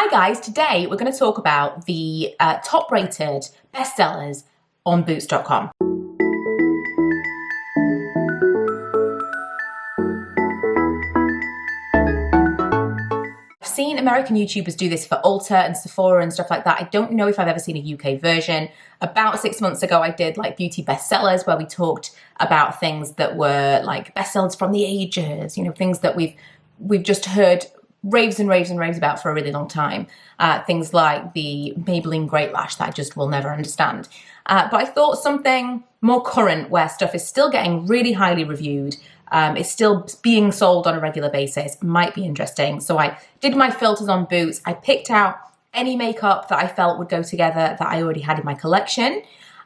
Hi guys, today we're going to talk about the top rated bestsellers on boots.com. I've seen American YouTubers do this for Ulta and Sephora and stuff like that. I don't know if I've ever seen a UK version. About 6 months ago I did like beauty bestsellers where we talked about things that were like bestsellers from the ages, you know, things that we've just heard raves and raves and raves about for a really long time. Things like the Maybelline Great Lash that I just will never understand. But I thought something more current where stuff is still getting really highly reviewed, it's still being sold on a regular basis, might be interesting. So I did my filters on Boots. I picked out any makeup that I felt would go together that I already had in my collection.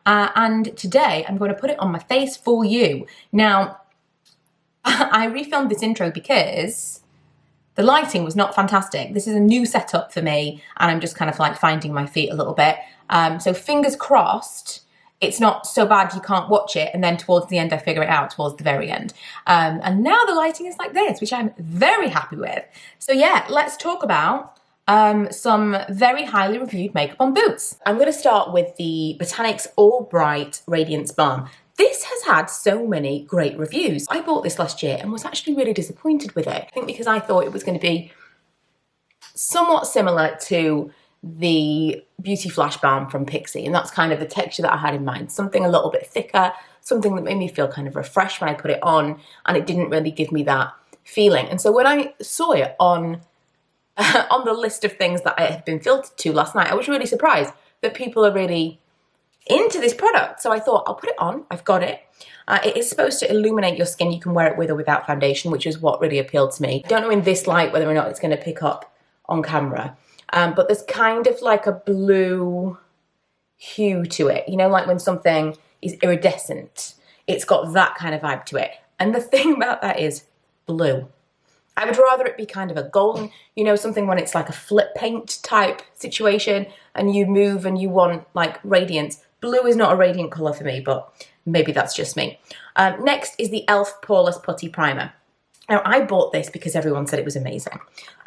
And today I'm going to put it on my face for you. Now, I refilmed this intro because the lighting was not fantastic. This is a new setup for me and I'm just kind of like finding my feet a little bit. So fingers crossed, it's not so bad you can't watch it and then towards the end I figure it out towards the very end. And now the lighting is like this, which I'm very happy with. So yeah, let's talk about some very highly reviewed makeup on Boots. I'm going to start with the Botanics All Bright Radiance Balm. This has had so many great reviews. I bought this last year and was actually really disappointed with it. I think because I thought it was going to be somewhat similar to the Beauty Flash Balm from Pixi, and that's kind of the texture that I had in mind. Something a little bit thicker, something that made me feel kind of refreshed when I put it on, and it didn't really give me that feeling. And so when I saw it on the list of things that I had been filtered to last night, I was really surprised that people are really into this product. So I thought I'll put it on. I've got it. It is supposed to illuminate your skin. You can wear it with or without foundation, which is what really appealed to me. I don't know in this light whether or not it's going to pick up on camera, but there's kind of like a blue hue to it. You know, like when something is iridescent, it's got that kind of vibe to it. And the thing about that is blue. I would rather it be kind of a golden, you know, something when it's like a flip paint type situation and you move and you want like radiance. Blue is not a radiant colour for me, but maybe that's just me. Next is the e.l.f. Poreless Putty Primer. Now, I bought this because everyone said it was amazing.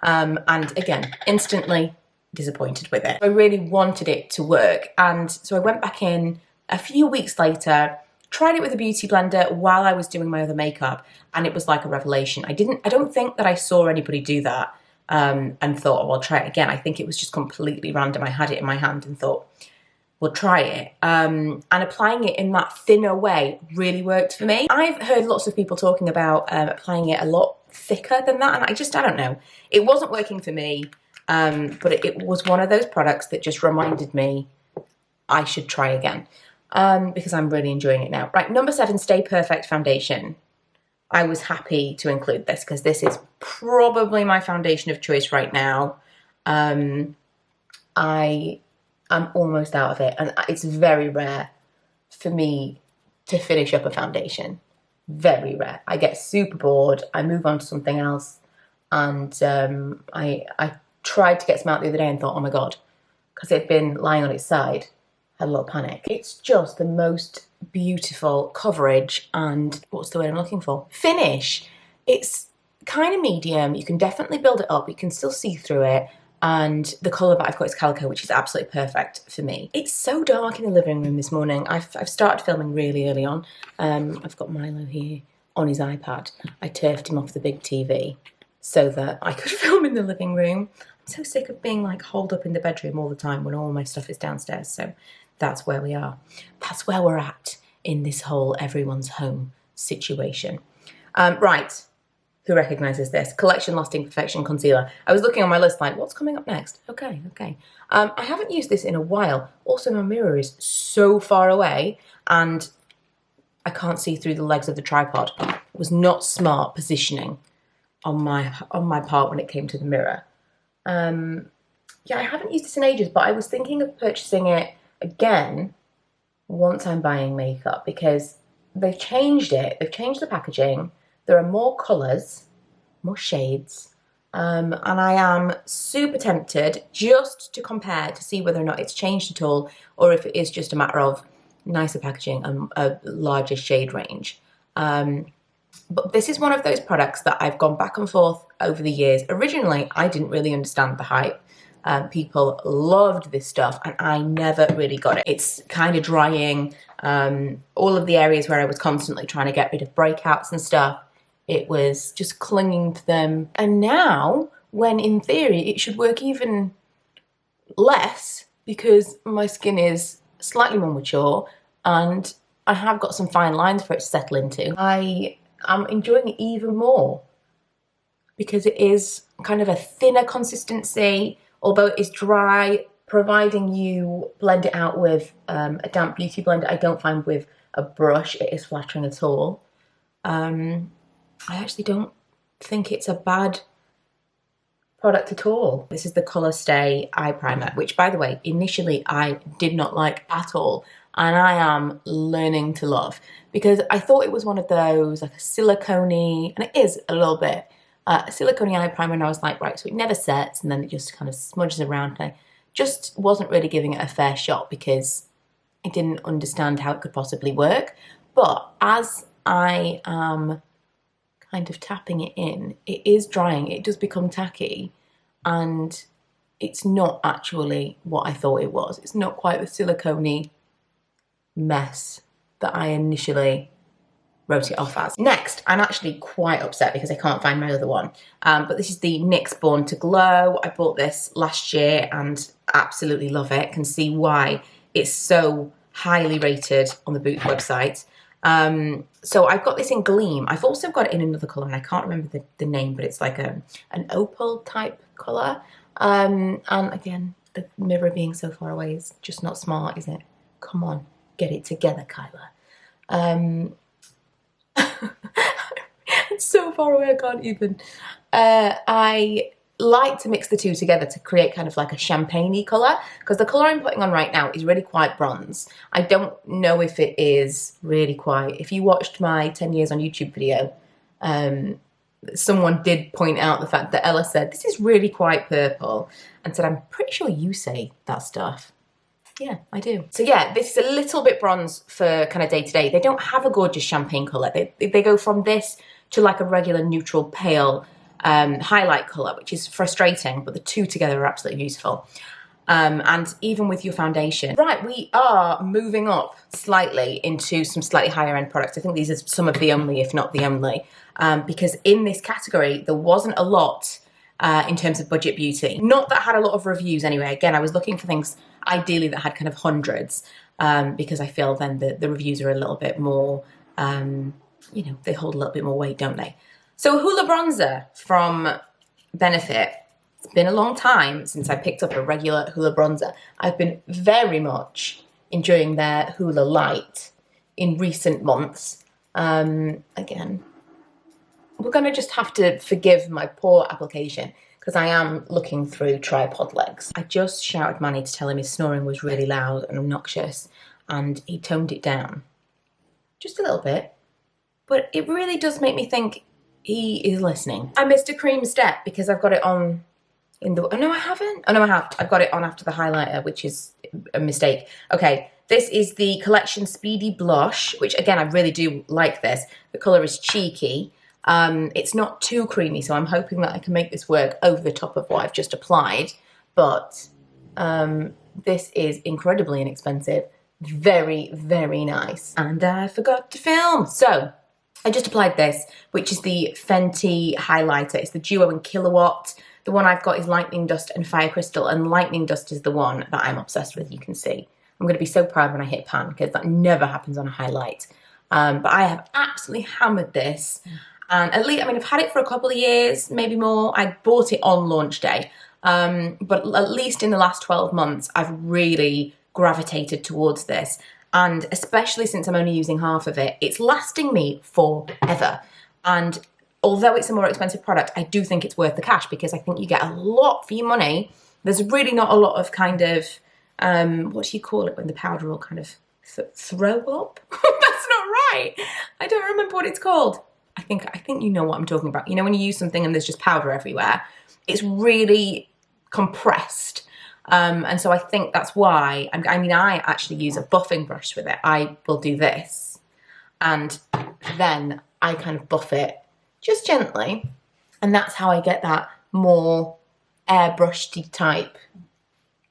And again, instantly disappointed with it. I really wanted it to work. And so I went back in a few weeks later, tried it with a beauty blender while I was doing my other makeup, and it was like a revelation. I don't think that I saw anybody do that and thought, oh, I'll try it again. I think it was just completely random. I had it in my hand and thought, we'll try it. And applying it in that thinner way really worked for me. I've heard lots of people talking about applying it a lot thicker than that, and I don't know. It wasn't working for me, but it was one of those products that just reminded me I should try again. Because I'm really enjoying it now. Right, number 7, Stay Perfect Foundation. I was happy to include this because this is probably my foundation of choice right now. I am almost out of it, and it's very rare for me to finish up a foundation. Very rare. I get super bored, I move on to something else, and I tried to get some out the other day and thought, oh my god, because it had been lying on its side. Had a little panic. It's just the most beautiful coverage and what's the word I'm looking for? Finish. It's kind of medium. You can definitely build it up. You can still see through it. And the colour that I've got is Calico, which is absolutely perfect for me. It's so dark in the living room this morning. I've started filming really early on. I've got Milo here on his iPad. I turfed him off the big TV so that I could film in the living room. I'm so sick of being like holed up in the bedroom all the time when all my stuff is downstairs. So that's where we are. That's where we're at in this whole everyone's home situation. Right, who recognises this? Collection Lasting Perfection Concealer. I was looking on my list like, what's coming up next? Okay. I haven't used this in a while. Also, my mirror is so far away and I can't see through the legs of the tripod. It was not smart positioning on my part when it came to the mirror. Yeah, I haven't used this in ages, but I was thinking of purchasing it again once I'm buying makeup because they've changed it. They've changed the packaging. There are more colours, more shades, and I am super tempted just to compare to see whether or not it's changed at all or if it is just a matter of nicer packaging and a larger shade range. But this is one of those products that I've gone back and forth over the years. Originally, I didn't really understand the hype. People loved this stuff and I never really got it. It's kind of drying. All of the areas where I was constantly trying to get rid of breakouts and stuff, it was just clinging to them. And now, when in theory it should work even less because my skin is slightly more mature and I have got some fine lines for it to settle into, I am enjoying it even more because it is kind of a thinner consistency, although it is dry, providing you blend it out with a damp beauty blender. I don't find with a brush it is flattering at all. I actually don't think it's a bad product at all. This is the Colorstay eye primer, which by the way, initially I did not like at all. And I am learning to love because I thought it was one of those like a silicone-y, and it is a little bit, a silicone-y eye primer, and I was like, right, so it never sets and then it just kind of smudges around. And I just wasn't really giving it a fair shot because I didn't understand how it could possibly work. But as I am kind of tapping it in, it is drying, it does become tacky, and it's not actually what I thought it was. It's not quite the silicone-y mess that I initially wrote it off as. Next, I'm actually quite upset because I can't find my other one, but this is the NYX Born to Glow. I bought this last year and absolutely love it. Can see why it's so highly rated on the Boots website. So I've got this in Gleam. I've also got it in another colour and I can't remember the name, but it's like an opal type colour. And again, the mirror being so far away is just not smart, is it? Come on, get it together, Kyla. It's so far away, I can't even. I like to mix the two together to create kind of like a champagne-y colour, because the colour I'm putting on right now is really quite bronze. I don't know if it is really quite. If you watched my 10 years on YouTube video, someone did point out the fact that Ella said, this is really quite purple, and said, I'm pretty sure you say that stuff. Yeah, I do. So yeah, this is a little bit bronze for kind of day to day. They don't have a gorgeous champagne colour. They go from this to like a regular neutral pale highlight colour, which is frustrating, but the two together are absolutely beautiful. And even with your foundation. Right, we are moving up slightly into some slightly higher end products. I think these are some of the only, if not the only, because in this category, there wasn't a lot in terms of budget beauty. Not that I had a lot of reviews anyway. Again, I was looking for things ideally that had kind of hundreds, because I feel then the reviews are a little bit more, you know, they hold a little bit more weight, don't they? So Hoola bronzer from Benefit. It's been a long time since I picked up a regular Hoola bronzer. I've been very much enjoying their Hoola Light in recent months. Again, we're gonna just have to forgive my poor application because I am looking through tripod legs. I just shouted Manny to tell him his snoring was really loud and obnoxious, and he toned it down just a little bit. But it really does make me think he is listening. I missed a cream step because I've got it on in the, oh no I haven't. Oh no I have. I've got it on after the highlighter, which is a mistake. Okay, this is the Collection Speedy Blush, which again, I really do like this. The colour is cheeky. It's not too creamy, so I'm hoping that I can make this work over the top of what I've just applied. But this is incredibly inexpensive. Very, very nice. And I forgot to film. So I just applied this, which is the Fenty highlighter. It's the Duo in Killawatt. The one I've got is Lightning Dust and Fire Crystal, and Lightning Dust is the one that I'm obsessed with, you can see. I'm gonna be so proud when I hit pan, because that never happens on a highlight. But I have absolutely hammered this. And at least, I mean, I've had it for a couple of years, maybe more. I bought it on launch day. But at least in the last 12 months, I've really gravitated towards this. And especially since I'm only using half of it, it's lasting me forever. And although it's a more expensive product, I do think it's worth the cash because I think you get a lot for your money. There's really not a lot of kind of, what do you call it when the powder will kind of throw up? That's not right. I don't remember what it's called. I think you know what I'm talking about. You know when you use something and there's just powder everywhere? It's really compressed. And so I think that's why, I mean, I actually use a buffing brush with it. I will do this and then I kind of buff it just gently. And that's how I get that more airbrushy type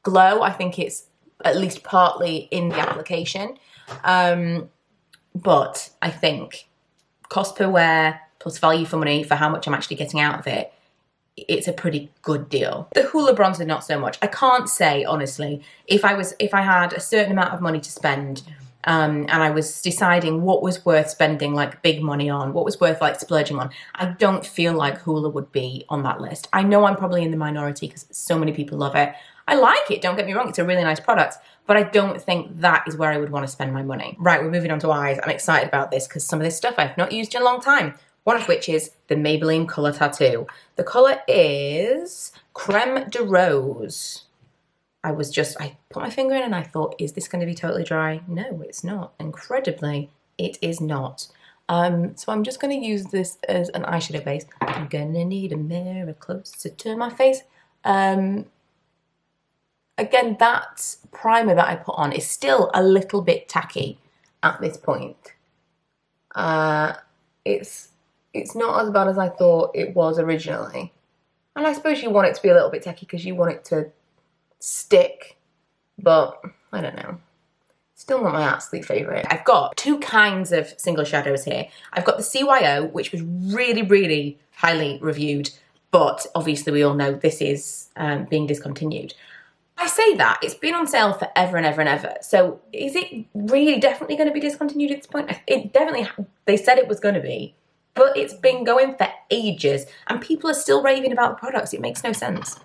glow. I think it's at least partly in the application. But I think cost per wear plus value for money for how much I'm actually getting out of it, it's a pretty good deal. The Hoola bronzer, not so much. I can't say, honestly, if I had a certain amount of money to spend, and I was deciding what was worth spending like big money on, what was worth like splurging on, I don't feel like Hoola would be on that list. I know I'm probably in the minority because so many people love it. I like it, don't get me wrong, it's a really nice product, but I don't think that is where I would want to spend my money. Right, we're moving on to eyes. I'm excited about this because some of this stuff I've not used in a long time. One of which is the Maybelline Colour Tattoo. The colour is Creme de Rose. I put my finger in and I thought, is this going to be totally dry? No, it's not. Incredibly, it is not. So I'm just going to use this as an eyeshadow base. I'm going to need a mirror closer to my face. Again, that primer that I put on is still a little bit tacky at this point. It's not as bad as I thought it was originally. And I suppose you want it to be a little bit tacky because you want it to stick, but I don't know. Still not my absolute favourite. I've got two kinds of single shadows here. I've got the CYO, which was really, really highly reviewed, but obviously we all know this is being discontinued. I say that, it's been on sale forever and ever and ever. So is it really definitely going to be discontinued at this point? It definitely, they said it was going to be, but it's been going for ages and people are still raving about the products. It makes no sense.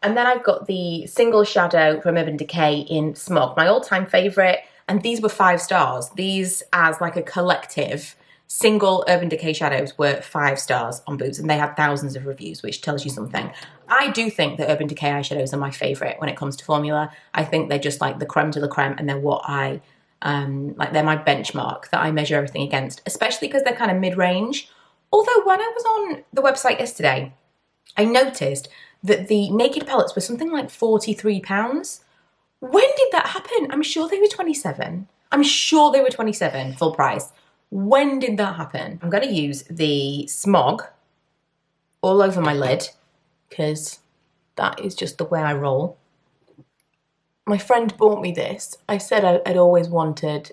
And then I've got the Single Shadow from Urban Decay in Smog, my all-time favourite, and these were 5 stars. These, as like a collective, single Urban Decay shadows were 5 stars on Boots, and they had thousands of reviews, which tells you something. I do think that Urban Decay eyeshadows are my favourite when it comes to formula. I think they're just like the creme de la creme, and they're what I, like they're my benchmark that I measure everything against, especially because they're kind of mid-range. Although when I was on the website yesterday, I noticed that the naked palettes were something like £43. When did that happen? I'm sure they were 27. I'm sure they were 27 full price. When did that happen? I'm going to use the Smog all over my lid because that is just the way I roll. My friend bought me this. I said I'd always wanted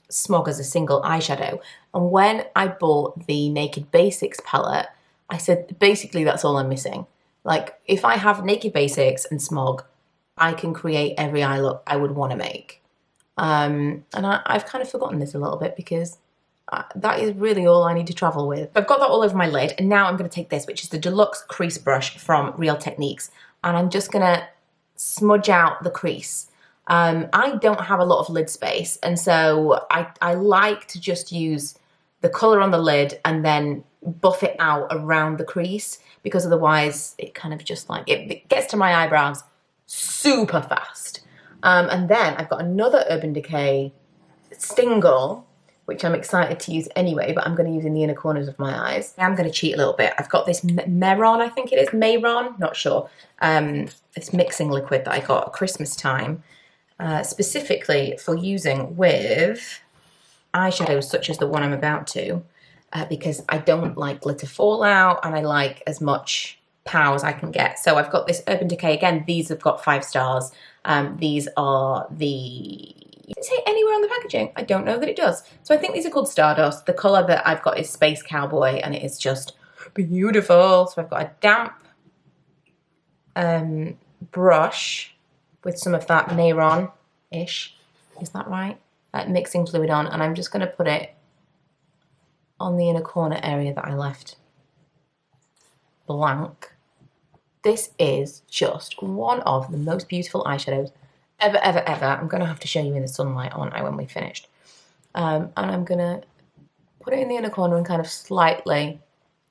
Smog as a single eyeshadow. And when I bought the Naked Basics palette, I said, basically, that's all I'm missing. Like, if I have Naked Basics and Smog, I can create every eye look I would want to make. And I've kind of forgotten this a little bit because that is really all I need to travel with. I've got that all over my lid, and now I'm going to take this, which is the Deluxe Crease Brush from Real Techniques, and I'm just going to smudge out the crease. I don't have a lot of lid space, and so I like to just use the colour on the lid and then buff it out around the crease, because otherwise it kind of just like, it gets to my eyebrows super fast. And then I've got another Urban Decay Stingle, which I'm excited to use anyway, but I'm going to use in the inner corners of my eyes. I'm going to cheat a little bit. I've got this Meron, I think it is, Mayron, not sure. This mixing liquid that I got at Christmas time, specifically for using with eyeshadows such as the one I'm about to, because I don't like glitter fallout and I like as much power as I can get. So I've got this Urban Decay, again, these have got 5 stars. These are the, it doesn't say anywhere on the packaging. I don't know that it does. So I think these are called Stardust. The colour that I've got is Space Cowboy and it is just beautiful. So I've got a damp brush with some of that Mayron-ish, is that right? Mixing fluid on, and I'm just going to put it on the inner corner area that I left blank. This is just one of the most beautiful eyeshadows ever, ever, ever. I'm going to have to show you in the sunlight, aren't I, when we've finished. And I'm going to put it in the inner corner and kind of slightly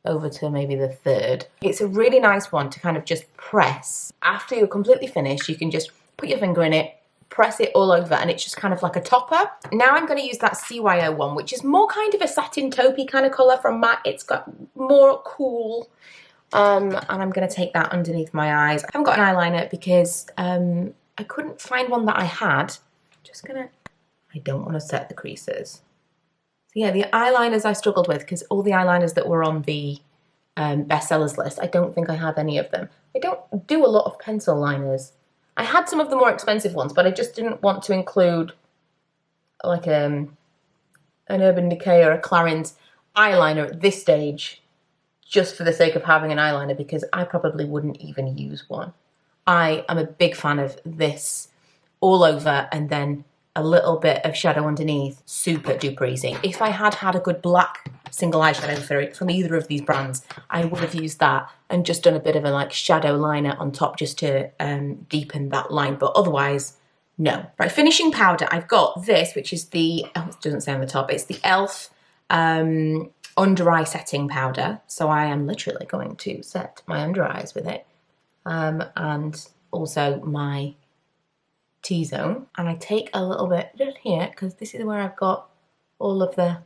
over to maybe the third. It's a really nice one to kind of just press. After you're completely finished, you can just put your finger in it, press it all over, and it's just kind of like a topper. Now I'm going to use that CYO one, which is more kind of a satin taupey kind of colour from MAC. It's got more cool. And I'm going to take that underneath my eyes. I haven't got an eyeliner because I couldn't find one that I had. I don't want to set the creases. So yeah, the eyeliners I struggled with because all the eyeliners that were on the bestsellers list, I don't think I have any of them. I don't do a lot of pencil liners. I had some of the more expensive ones, but I just didn't want to include like an Urban Decay or a Clarins eyeliner at this stage just for the sake of having an eyeliner, because I probably wouldn't even use one. I am a big fan of this all over and then a little bit of shadow underneath. Super duper easy. If I had had a good black single eyeshadow from either of these brands, I would have used that and just done a bit of a like shadow liner on top just to deepen that line, but otherwise, no. Right, finishing powder, I've got this, which is the, oh, it doesn't say on the top, it's the e.l.f. Under eye setting powder. So I am literally going to set my under eyes with it. And also my T-zone. And I take a little bit just here, because this is where I've got all of the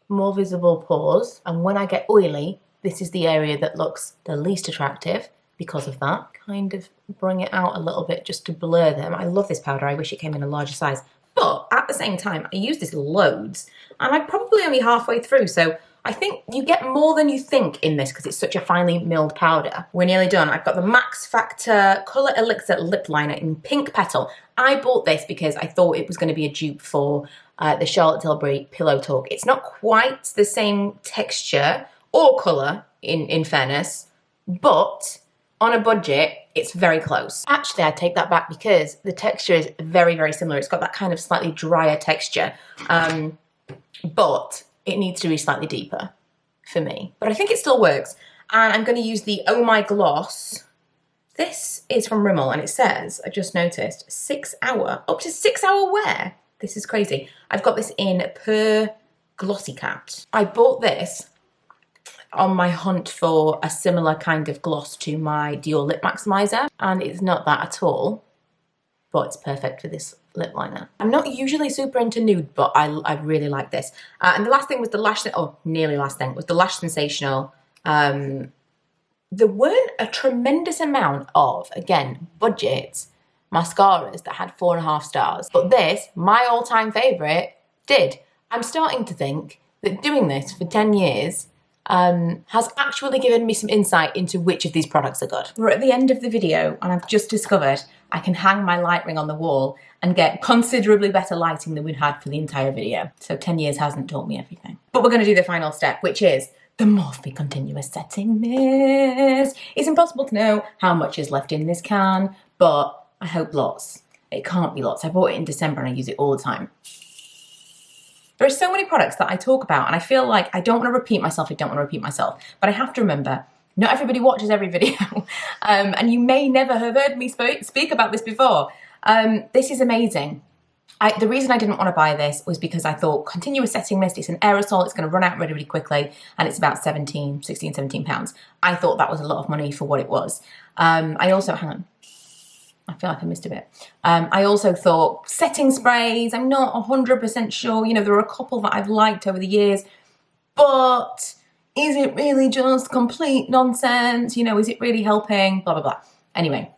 more visible pores. And when I get oily, this is the area that looks the least attractive because of that. Kind of bring it out a little bit just to blur them. I love this powder. I wish it came in a larger size. But at the same time, I use this loads. And I'm probably only halfway through, so I think you get more than you think in this because it's such a finely milled powder. We're nearly done. I've got the Max Factor Colour Elixir Lip Liner in Pink Petal. I bought this because I thought it was going to be a dupe for the Charlotte Tilbury Pillow Talk. It's not quite the same texture or colour, in fairness, but on a budget, it's very close. Actually, I take that back because the texture is very, very similar. It's got that kind of slightly drier texture, but it needs to be slightly deeper for me. But I think it still works. And I'm going to use the Oh My Gloss. This is from Rimmel and it says, I just noticed, 6 hour, up to 6 hour wear. This is crazy. I've got this in Per Glossy Cat. I bought this on my hunt for a similar kind of gloss to my Dior Lip Maximizer, and it's not that at all, but it's perfect for this lip liner. I'm not usually super into nude, but I really like this. And the last thing was the Lash, oh, nearly last thing, was the Lash Sensational. There weren't a tremendous amount of, again, budget mascaras that had 4.5 stars, but this, my all-time favorite, did. I'm starting to think that doing this for 10 years has actually given me some insight into which of these products are good. We're at the end of the video and I've just discovered I can hang my light ring on the wall and get considerably better lighting than we'd had for the entire video. So 10 years hasn't taught me everything. But we're going to do the final step, which is the Morphe Continuous Setting Mist. It's impossible to know how much is left in this can, but I hope lots. It can't be lots. I bought it in December and I use it all the time. There are so many products that I talk about and I feel like I don't want to repeat myself, but I have to remember, not everybody watches every video, and you may never have heard me speak about this before. This is amazing. The reason I didn't want to buy this was because I thought Continuous Setting Mist, it's an aerosol, it's going to run out really, really quickly, and it's about 16, 17 pounds. I thought that was a lot of money for what it was. I also, hang on. I feel like I missed a bit. I also thought setting sprays, I'm not 100% sure. You know, there are a couple that I've liked over the years, but is it really just complete nonsense? You know, is it really helping? Blah, blah, blah. Anyway,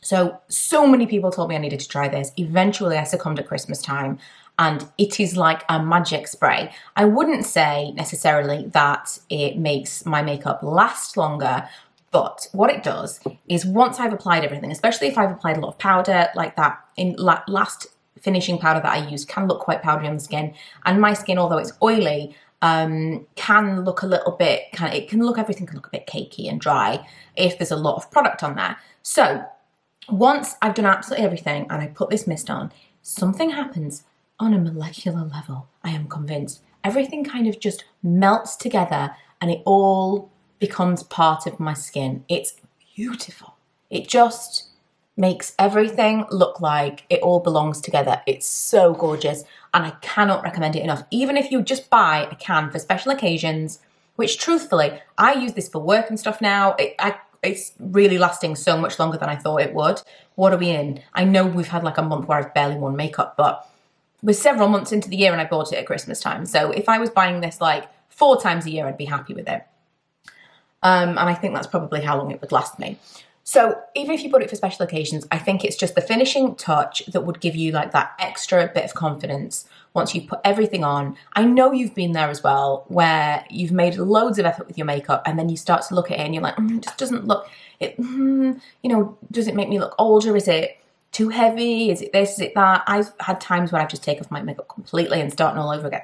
so many people told me I needed to try this. Eventually I succumbed at Christmas time and it is like a magic spray. I wouldn't say necessarily that it makes my makeup last longer, but what it does is once I've applied everything, especially if I've applied a lot of powder like that, in last finishing powder that I used can look quite powdery on the skin. And my skin, although it's oily, can look a little bit, everything can look a bit cakey and dry if there's a lot of product on there. So once I've done absolutely everything and I put this mist on, something happens on a molecular level, I am convinced. Everything kind of just melts together and it all becomes part of my skin. It's beautiful. It just makes everything look like it all belongs together. It's so gorgeous and I cannot recommend it enough. Even if you just buy a can for special occasions, which truthfully, I use this for work and stuff now. It's really lasting so much longer than I thought it would. What are we in? I know we've had like a month where I've barely worn makeup, but we're several months into the year and I bought it at Christmas time. So if I was buying this like 4 times a year, I'd be happy with it. And I think that's probably how long it would last me. So even if you bought it for special occasions, I think it's just the finishing touch that would give you like that extra bit of confidence once you've put everything on. I know you've been there as well, where you've made loads of effort with your makeup and then you start to look at it and you're like, it just doesn't look, you know, does it make me look older? Is it too heavy? Is it this? Is it that? I've had times when I've just taken off my makeup completely and started all over again.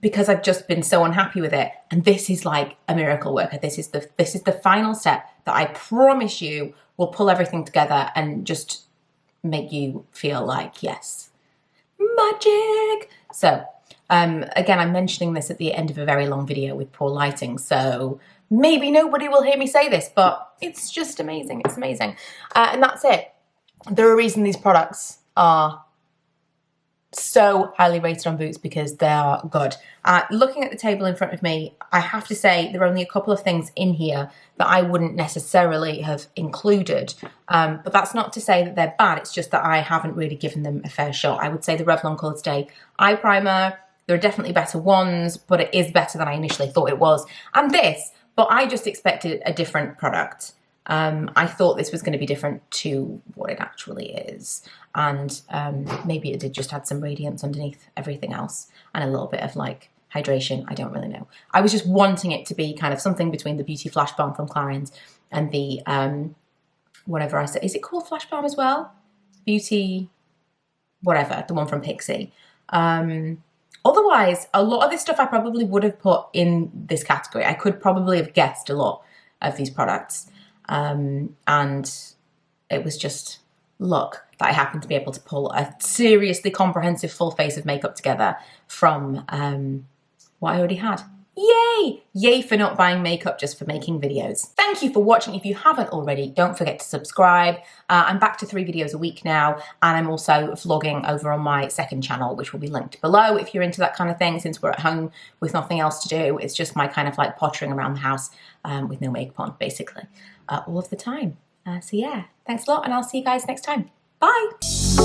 Because I've just been so unhappy with it. And this is like a miracle worker. This is the final step that I promise you will pull everything together and just make you feel like, yes, magic. So again, I'm mentioning this at the end of a very long video with poor lighting, so maybe nobody will hear me say this, but it's just amazing. It's amazing. And that's it. There are reasons these products are so highly rated on Boots, because they are good. Looking at the table in front of me, I have to say there are only a couple of things in here that I wouldn't necessarily have included. But that's not to say that they're bad. It's just that I haven't really given them a fair shot. I would say the Revlon Colorstay eye primer, there are definitely better ones, but it is better than I initially thought it was. And this, but I just expected a different product. I thought this was going to be different to what it actually is. And maybe it did just add some radiance underneath everything else and a little bit of like hydration. I don't really know. I was just wanting it to be kind of something between the Beauty Flash Balm from Clarins and the, whatever I said. Is it called Flash Balm as well? Beauty, whatever, the one from Pixie. Otherwise, a lot of this stuff I probably would have put in this category. I could probably have guessed a lot of these products. And it was just luck that I happened to be able to pull a seriously comprehensive full face of makeup together from what I already had. Yay! Yay for not buying makeup just for making videos. Thank you for watching. If you haven't already, don't forget to subscribe. I'm back to 3 videos a week now, and I'm also vlogging over on my second channel, which will be linked below if you're into that kind of thing. Since we're at home with nothing else to do, it's just my kind of like pottering around the house with no makeup on, basically, all of the time. So yeah, thanks a lot, and I'll see you guys next time. Bye!